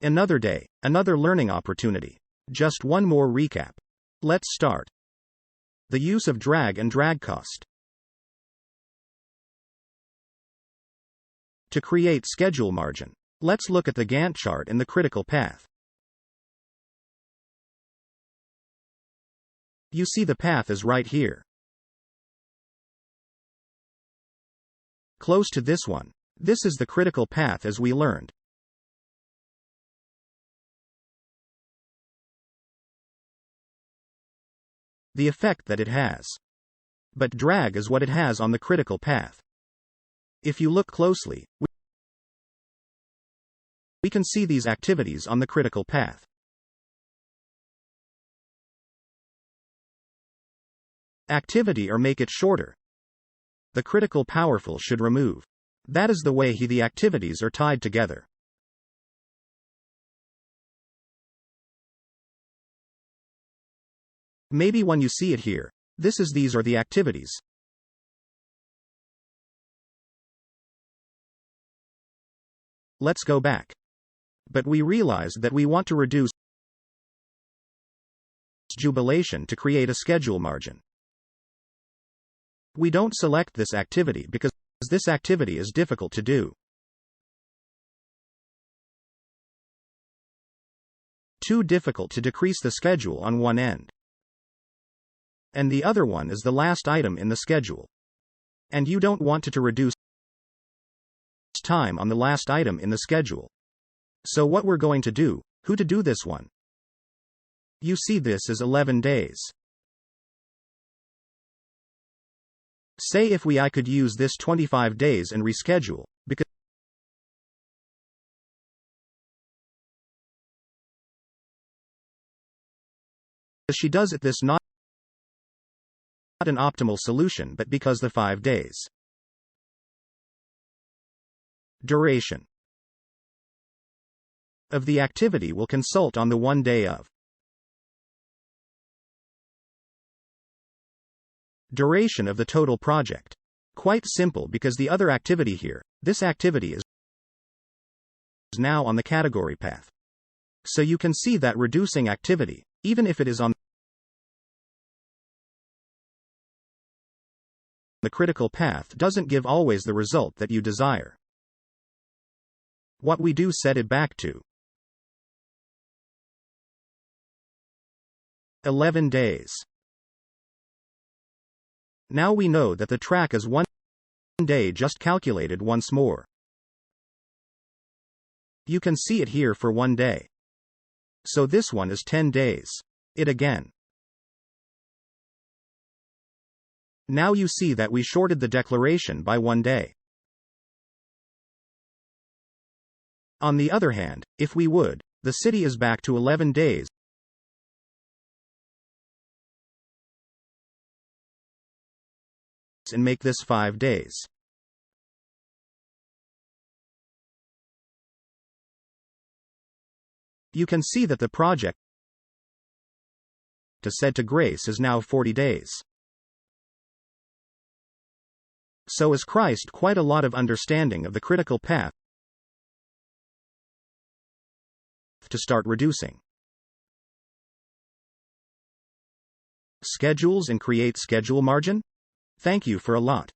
Another day, another learning opportunity. Just one more recap. Let's start. The use of drag and drag cost. To create schedule margin, let's look at the Gantt chart in the critical path. You see the path is right here. Close to this one. This is the critical path as we learned. The effect that it has. But drag is what it has on the critical path. If you look closely, we can see these activities on the critical path. Activity or make it shorter. The critical powerful should remove. That is the way the activities are tied together. Maybe when you see it here, these are the activities. Let's go back. But we realized that we want to reduce jubilation to create a schedule margin. We don't select this activity because this activity is difficult to do. Too difficult to decrease the schedule on one end. And the other one is the last item in the schedule. And you don't want to reduce time on the last item in the schedule. So what we're going to do, to do this one? You see this is 11 days. Say if I could use this 25 days and reschedule, because she does it this not an optimal solution but because the 5 days. Duration of the activity will consult on the 1 day of. Duration of the total project. Quite simple because the other activity here, this activity is now on the category path. So you can see that reducing activity, even if it is on the critical path, doesn't give always the result that you desire. What we do set it back to 11 days. Now we know that the track is 1 day just calculated once more. You can see it here for 1 day. So this one is 10 days. It again. Now you see that we shorted the declaration by 1 day. On the other hand, if we would, the city is back to 11 days. And make this 5 days. You can see that the project to said to grace is now 40 days. So is Christ quite a lot of understanding of the critical path to start reducing schedules and create schedule margin? Thank you for a lot.